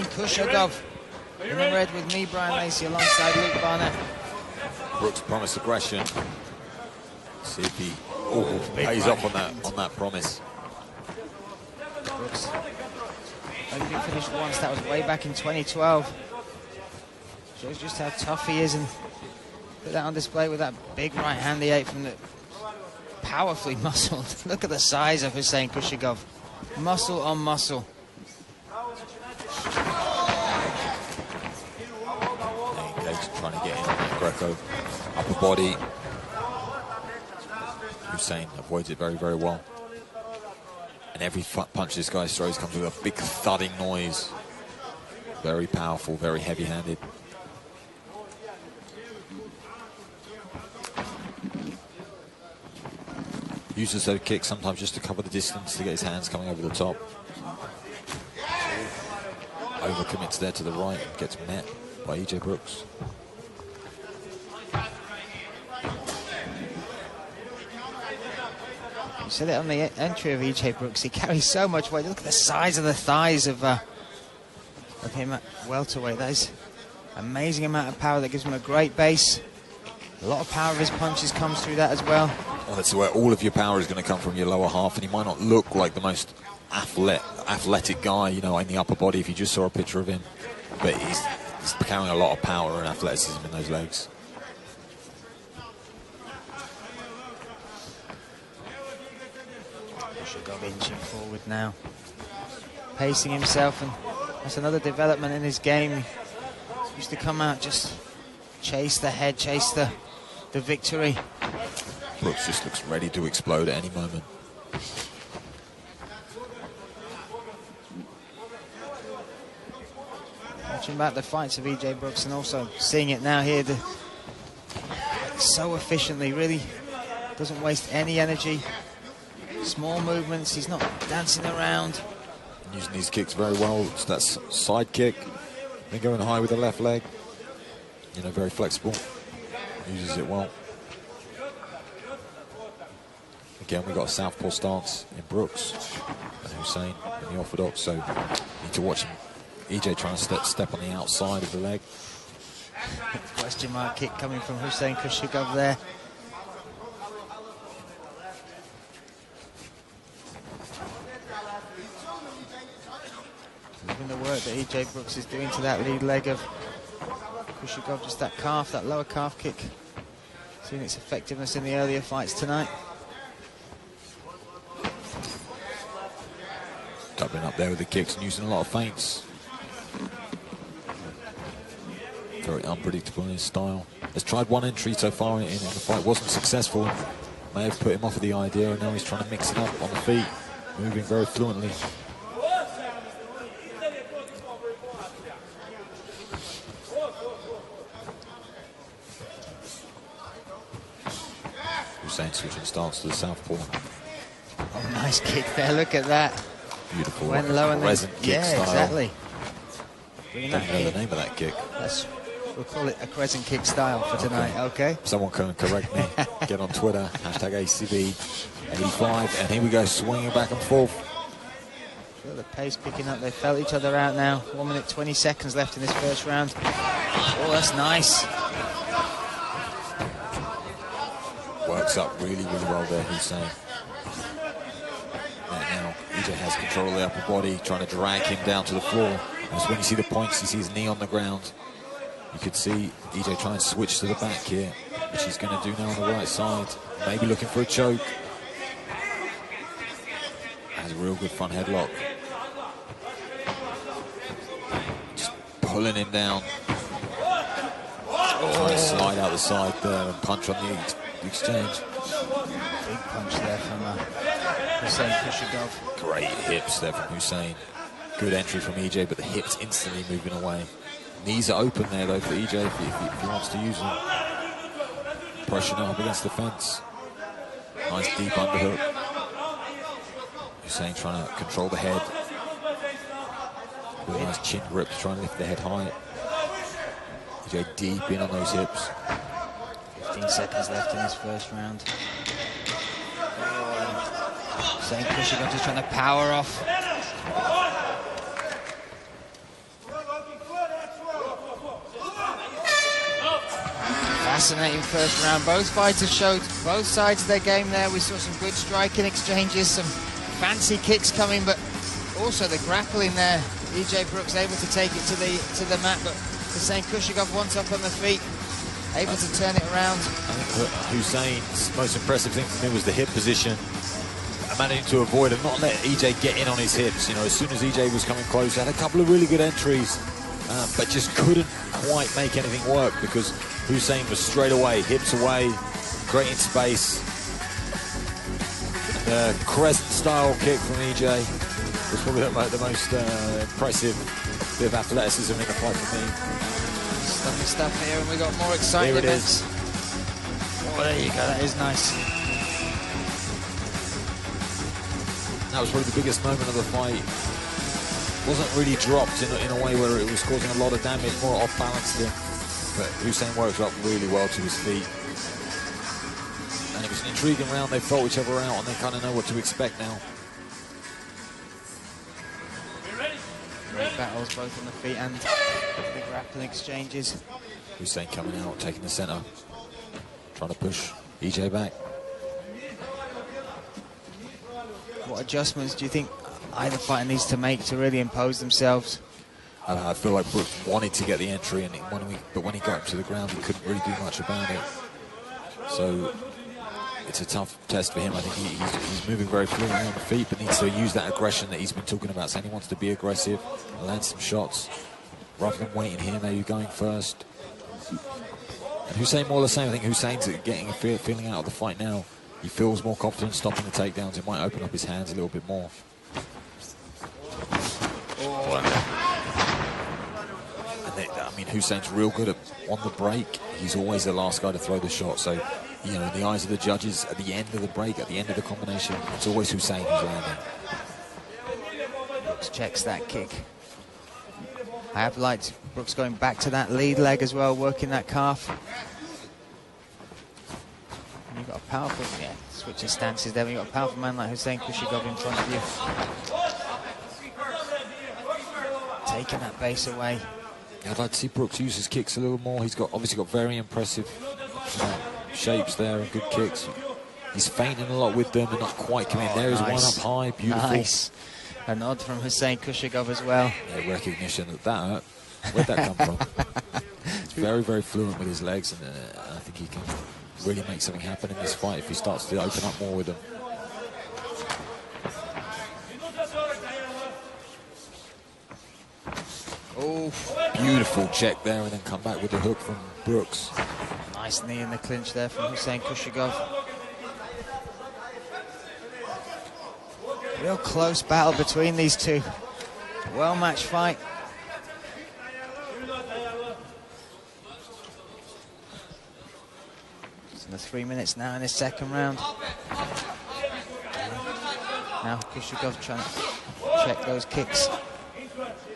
Hussein Kushagov in the red with me, Brian Lacey, alongside Luke Barnett. Brooks promised aggression. See if he pays off on that promise. Brooks only been finished once. That was way back in 2012. Shows just how tough he is, and put that on display with that big right hand he ate from the powerfully muscled. Look at the size of Hussein Kushagov. Muscle on muscle. Trying to get in on that Greco upper body. Hussein avoids it very, very well. And every punch this guy throws comes with a big thudding noise. Very powerful, very heavy-handed. Uses those kicks sometimes just to cover the distance to get his hands coming over the top. Overcommits there to the right and gets met by EJ Brooks. You said it on the entry of EJ Brooks. He carries so much weight. Look at the size of the thighs of him at welterweight. That is amazing amount of power. That gives him a great base. A lot of power of his punches comes through that as well. Well, that's where all of your power is going to come from, your lower half, and he might not look like the most athletic guy, you know, in the upper body if you just saw a picture of him, but he's carrying a lot of power and athleticism in those legs. Kushagov inching forward now, pacing himself, and that's another development in his game. He used to come out, just chase the head, chase the victory. Brooks just looks ready to explode at any moment. Watching back the fights of EJ Brooks and also seeing it now here, so efficiently, really doesn't waste any energy. Small movements, he's not dancing around. Using these kicks very well. It's that side kick, then going high with the left leg. You know, very flexible. Uses it well. Again, we've got a southpaw stance in Brooks and Hussein in the orthodox, so need to watch him. EJ trying to step on the outside of the leg. Question mark kick coming from Hussein Kushagov there. Even the work that EJ Brooks is doing to that lead leg of Kushagov, just that calf, that lower calf kick. Seeing its effectiveness in the earlier fights tonight. Doubling up there with the kicks and using a lot of feints. Very unpredictable in his style. Has tried one entry so far in the fight, wasn't successful. May have put him off of the idea, and now he's trying to mix it up on the feet, moving very fluently. Hussein switching stance to the southpaw. Oh, nice kick there, look at that. Beautiful. Went low and crescent kick style. Exactly. I don't know the name of that kick. We'll call it a crescent kick style for tonight, okay? Someone can correct me. Get on Twitter, #ACB85. And here we go, swinging back and forth. Feel the pace picking up. They felt each other out now. 1 minute, 20 seconds left in this first round. Oh, that's nice. Works up really, really well there, Hussein. Now, EJ has control of the upper body, trying to drag him down to the floor. That's when you see the points, you see his knee on the ground. You could see EJ trying to switch to the back here, which he's going to do now on the right side. Maybe looking for a choke. Has a real good front headlock. Just pulling him down. Trying to slide out the side there and punch on the exchange. Big punch there from Hussein Kushagov. Great hips there from Hussein. Good entry from EJ, but the hips instantly moving away. Knees are open there though for EJ if he wants to use them. Pressure now up against the fence. Nice deep underhook. Hussein trying to control the head. With a nice chin grip, trying to lift the head high. EJ deep in on those hips. 15 seconds left in this first round. Hussein Kushagov just trying to power off. fascinating first round. Both fighters showed both sides of their game there. We saw some good striking exchanges, some fancy kicks coming, but also the grappling there. EJ Brooks able to take it to the mat, but Hussein Kushagov once up on the feet, able to turn it around. I think Hussein's most impressive thing for me was the hip position. Managing to avoid and not let EJ get in on his hips. You know, as soon as EJ was coming close, had a couple of really good entries, but just couldn't quite make anything work because Hussein was straight away, hips away, great in space. The crescent-style kick from EJ was probably the most impressive bit of athleticism in the fight for me. Stuffy stuff here, and we got more exciting Here it events. Oh, there you go, that is nice. That was probably the biggest moment of the fight. Wasn't really dropped in a way where it was causing a lot of damage, more off-balanced him. But Hussein works up really well to his feet. And it was an intriguing round. They fought each other out and they kind of know what to expect now. Great battles both on the feet and the grappling exchanges. Hussein coming out, taking the center, trying to push EJ back. What adjustments do you think either fighter needs to make to really impose themselves? I feel like Brooks wanted to get the entry, but when he got to the ground, he couldn't really do much about it. So it's a tough test for him. I think he's moving very fluently on the feet, but needs to use that aggression that he's been talking about, saying he wants to be aggressive, land some shots, rather than waiting here, maybe going first. And Hussein more the same. I think Hussein's getting a feeling out of the fight now. He feels more confident stopping the takedowns. It might open up his hands a little bit more. I mean, Hussein's real good on the break. He's always the last guy to throw the shot. So, you know, in the eyes of the judges, at the end of the break, at the end of the combination, it's always Hussein who's landing. Brooks checks that kick. I have liked Brooks going back to that lead leg as well, working that calf. You've got a powerful, switching stances there. When you've got a powerful man like Hussein Kushagov in front of you. Taking that base away. I'd like to see Brooks use his kicks a little more. He's obviously got very impressive shapes there and good kicks. He's feinting a lot with them and not quite coming in. There is one up high, beautiful. Nice. A nod from Hussein Kushagov as well. Yeah, recognition of that. Where'd that come from? He's very, very fluent with his legs, and I think he can really make something happen in this fight if he starts to open up more with them. Oh, beautiful check there, and then come back with the hook from Brooks. Nice knee in the clinch there from Hussein Kushagov. Real close battle between these two. Well-matched fight. It's in the 3 minutes now in this second round. Now Kushagov trying to check those kicks.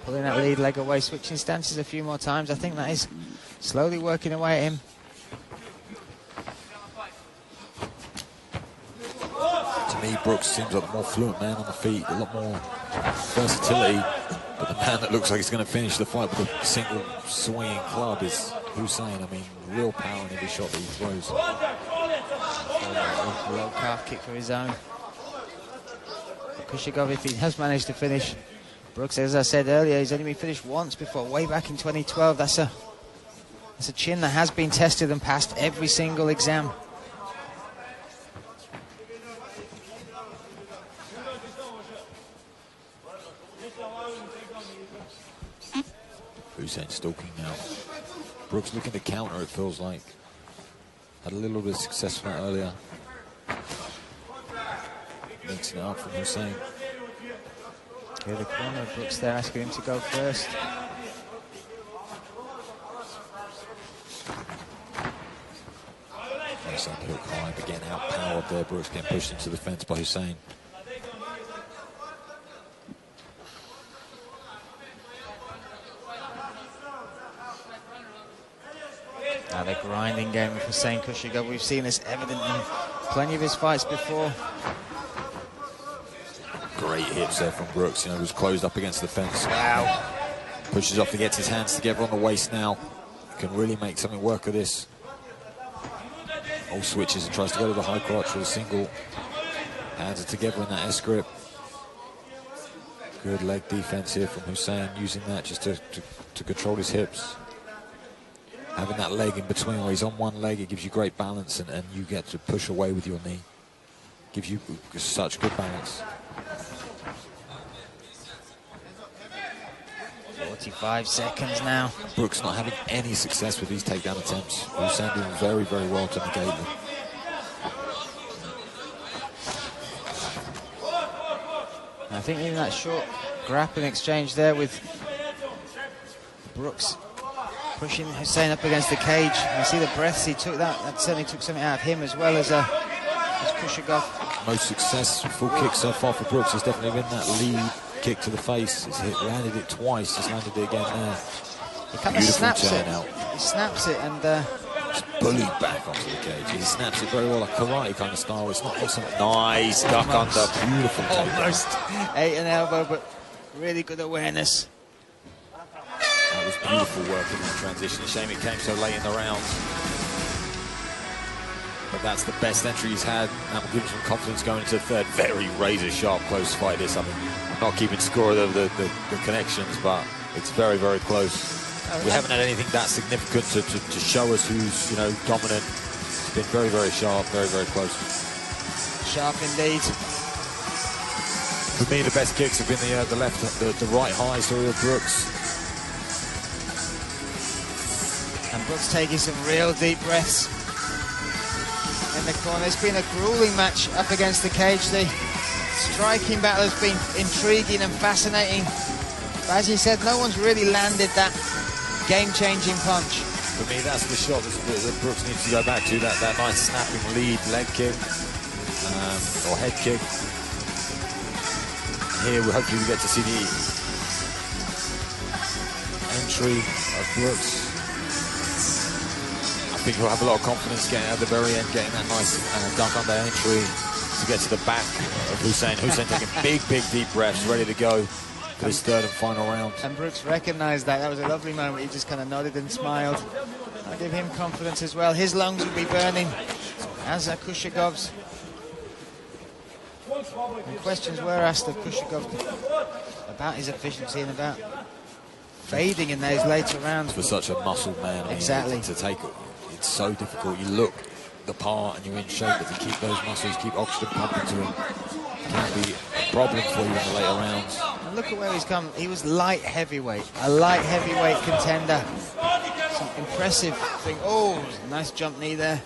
Pulling that lead leg away, switching stances a few more times. I think that is slowly working away at him. To me, Brooks seems like a more fluent man on the feet, a lot more versatility. But the man that looks like he's going to finish the fight with a single swinging club is Hussein. I mean, real power in every shot that he throws. A low calf kick for his own. Kushagov, if he has managed to finish, Brooks, as I said earlier, he's only been finished once before, way back in 2012. That's a chin that has been tested and passed every single exam. Hussein stalking now. Brooks looking to counter, it feels like. Had a little bit of success from that earlier. Mixing it up from Hussein. Here the corner of Brooks there, asking him to go first. Nice underhook high, but getting outpowered there. Brooks getting pushed into the fence by Hussein. Now the grinding game of Hussein Kushagov. We've seen this evident in plenty of his fights before. Great hits there from Brooks. You know, he was closed up against the fence. Wow. Pushes off and gets his hands together on the waist now. Can really make something work of this. All switches and tries to go to the high crotch with a single. Hands it together in that S-grip. Good leg defense here from Hussein, using that just to control his hips. Having that leg in between where he's on one leg, it gives you great balance, and you get to push away with your knee. Gives you such good balance. 45 seconds now. Brooks not having any success with these takedown attempts. Hussein doing very, very well to negate them. I think even that short grappling exchange there with Brooks pushing Hussein up against the cage. You see the breaths he took, that certainly took something out of him, as well as Kushagov. Most successful kick so far for Brooks has definitely been that lead kick to the face. He's landed it twice, just landed it again there. He kind of snaps it. Out. He snaps it and just bullied back onto the cage. He snaps it very well, like karate kind of style. It's not awesome. Nice duck under, beautiful. Almost ate an elbow, but really good awareness. That was beautiful work in that transition. A shame it came so late in the round. But that's the best entry he's had. That will give him some confidence going into the third. Very razor-sharp, close fight this. I mean, I'm not keeping score of the connections, but it's very, very close. We haven't had anything that significant to show us who's, you know, dominant. It's been very, very sharp, very, very close. Sharp indeed. For me, the best kicks have been the left, the right high, sorry, of Brooks. And Brooks taking some real deep breaths in the corner. It's been a grueling match up against the cage. The striking battle has been intriguing and fascinating. But as you said, no one's really landed that game-changing punch. For me, that's the shot that Brooks needs to go back to, that nice snapping lead leg kick or head kick. Here, hopefully we get to see the entry of Brooks. I think he'll have a lot of confidence getting at the very end, getting that nice duck under entry to get to the back of Hussein. Hussein taking big deep breaths, ready to go for his third and final round. And Brooks recognised that. That was a lovely moment. He just kind of nodded and smiled. I'll give him confidence as well. His lungs will be burning, as are Kushagov's. And questions were asked of Kushagov about his efficiency and about fading in those later rounds. For such a muscled man, exactly. To take it, it's so difficult. You look the part and you're in shape, but to keep those muscles, keep oxygen pumping to him, can be a problem for you in the later rounds. And look at where he's come. He was light heavyweight, a light heavyweight contender. Some impressive thing. Oh, nice jump knee there.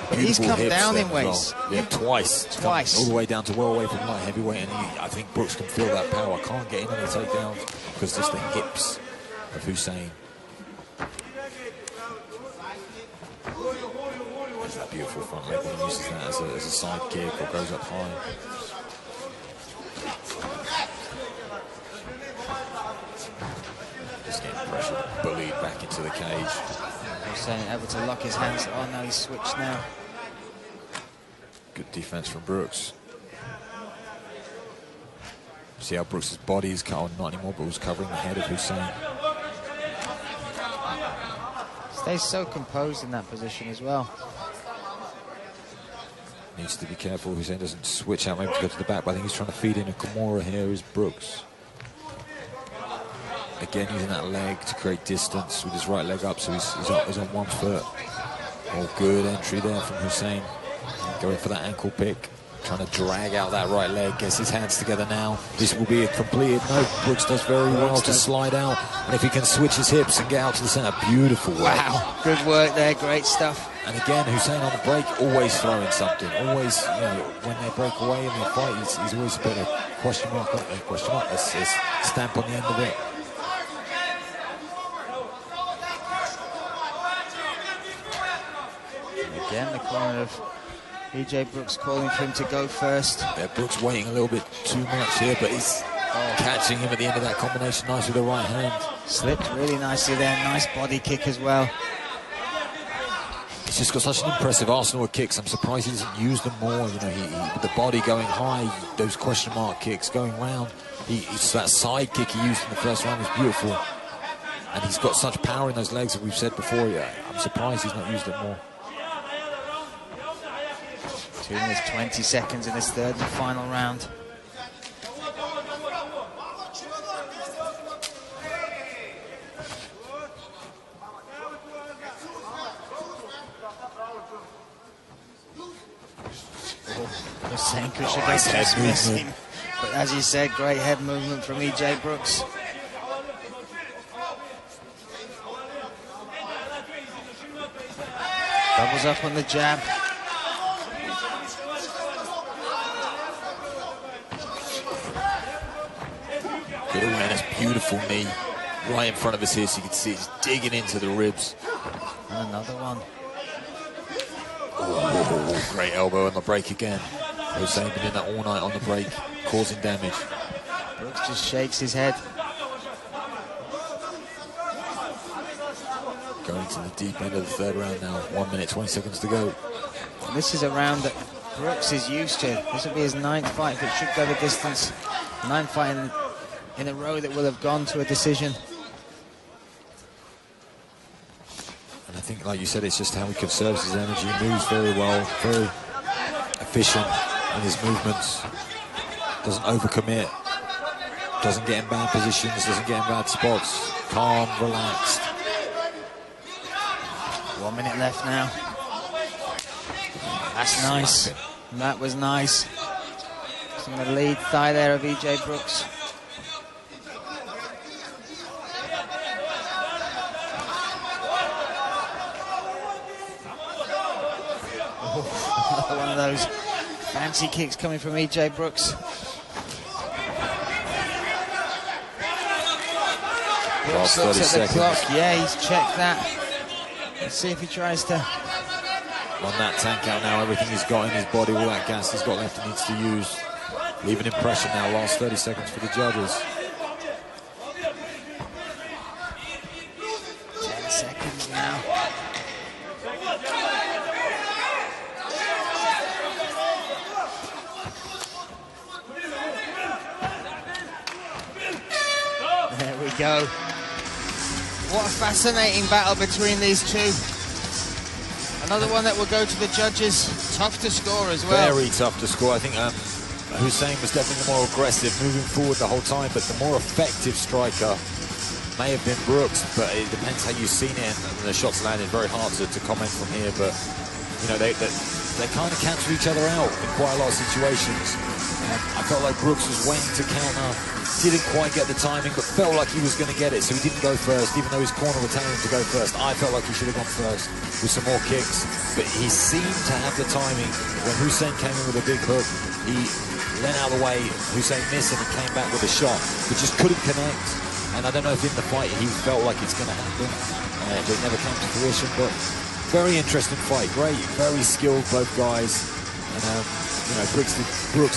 But he's come down in weights. Well. Yeah, twice. All the way down to well away from light heavyweight, and I think Brooks can feel that power. Can't get in on the takedowns because just the hips of Hussein. There's that beautiful front leg when he uses that as a side kick or goes up high. Just getting pressure, bullied back into the cage. Hussein able to lock his hands. Oh no, he's switched now. Good defense from Brooks. See how Brooks' body is cut on, not anymore, but was covering the head of Hussein. Stays so composed in that position as well. Needs to be careful Hussein doesn't switch out, maybe to go to the back, but I think he's trying to feed in a Kimura here is Brooks. Again, using that leg to create distance with his right leg up, so he's on 1 foot. Oh, good entry there from Hussein. Going for that ankle pick, trying to drag out that right leg, gets his hands together now. This will be a completed. No, Brooks does very well to slide out, and if he can switch his hips and get out to the center, beautiful work. Wow, good work there, great stuff. And again, Hussein on the break, always throwing something. Always, you know, when they break away in the fight, he's always put a question mark, a stamp on the end of it. Again, the corner of EJ Brooks calling for him to go first. Yeah, Brooks waiting a little bit too much here, but he's catching him at the end of that combination nice with the right hand. Slipped really nicely there, nice body kick as well. He's just got such an impressive arsenal of kicks. I'm surprised he doesn't use them more. You know, he with the body going high, those question mark kicks going round. It's that side kick he used in the first round was beautiful. And he's got such power in those legs, as we've said before. Yeah, I'm surprised he's not used it more. 2 minutes 20 seconds in this third and final round. Saying Kushagov just missed him. But as you said, great head movement from EJ Brooks. Doubles up on the jab. Good awareness, beautiful knee. Right in front of us here, so you can see it's digging into the ribs. And another one. Oh, great elbow on the break again. Hussein been in that all night on the break, causing damage. Brooks just shakes his head. Going to the deep end of the third round now. 1 minute, 20 seconds to go. And this is a round that Brooks is used to. This will be his 9th fight if it should go the distance. 9 fights in a row that will have gone to a decision. And I think, like you said, it's just how he conserves his energy. He moves very well, very efficient in his movements. Doesn't overcommit. Doesn't get in bad positions, doesn't get in bad spots. Calm, relaxed. 1 minute left now. That's nice. That was nice. It's on the lead thigh there of EJ Brooks. Another one of those fancy kicks coming from EJ Brooks. Brooks looks at the clock. Yeah, he's checked that. Let's see if he tries to run that tank out now. Everything he's got in his body, all that gas he's got left, he needs to use. Leave an impression now. Last 30 seconds for the judges. 10 seconds now. There we go. What a fascinating battle between these two. Another one that will go to the judges. Tough to score as well. Very tough to score. I think Hussein was definitely the more aggressive, moving forward the whole time, but the more effective striker may have been Brooks, but it depends how you've seen it, and the shots landed. Very hard to comment from here, but you know, they kind of cancel each other out in quite a lot of situations. I felt like Brooks was waiting to counter, didn't quite get the timing, but felt like he was going to get it, so he didn't go first, even though his corner were telling him to go first. I felt like he should have gone first with some more kicks, but he seemed to have the timing. When Hussein came in with a big hook, he went out of the way, Hussein missed, and he came back with a shot, but just couldn't connect. And I don't know if in the fight he felt like it's going to happen, but it never came to fruition. But very interesting fight, great, very skilled, both guys. And you know, Brooks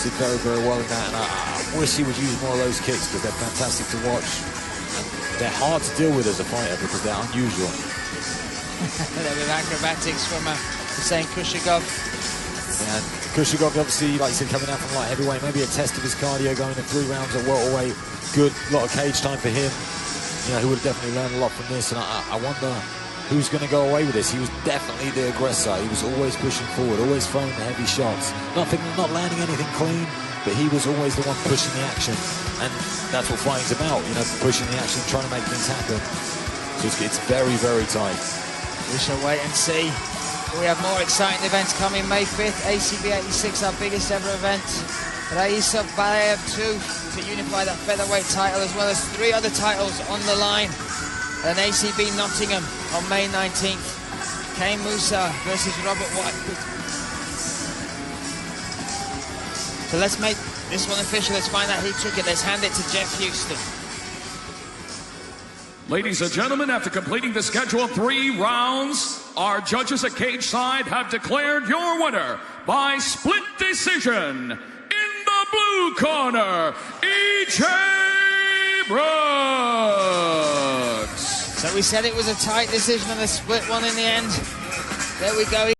did very, very well in that, and I wish he would use more of those kicks because they're fantastic to watch. And they're hard to deal with as a fighter because they're unusual. There with acrobatics from Hussein Kushagov. And Kushagov, obviously, like you said, coming out from light heavyweight, maybe a test of his cardio, going to 3 rounds at welterweight. Good, lot of cage time for him. You know, he would have definitely learned a lot from this, and I wonder who's going to go away with this. He was definitely the aggressor. He was always pushing forward, always throwing the heavy shots. Not landing anything clean, but he was always the one pushing the action. And that's what fighting's about, you know, pushing the action, trying to make things happen. So it's very, very tight. We shall wait and see. We have more exciting events coming. May 5th, ACB 86, our biggest ever event. Raisa Balayev 2 to unify that featherweight title, as well as 3 other titles on the line. And ACB Nottingham on May 19th. Kane Musa versus Robert White. So let's make this one official. Let's find out who took it. Let's hand it to Jeff Houston. Ladies and gentlemen, after completing the scheduled 3 rounds, our judges at cage side have declared your winner by split decision. In the blue corner, EJ Brooks. So we said it was a tight decision and a split one in the end. There we go.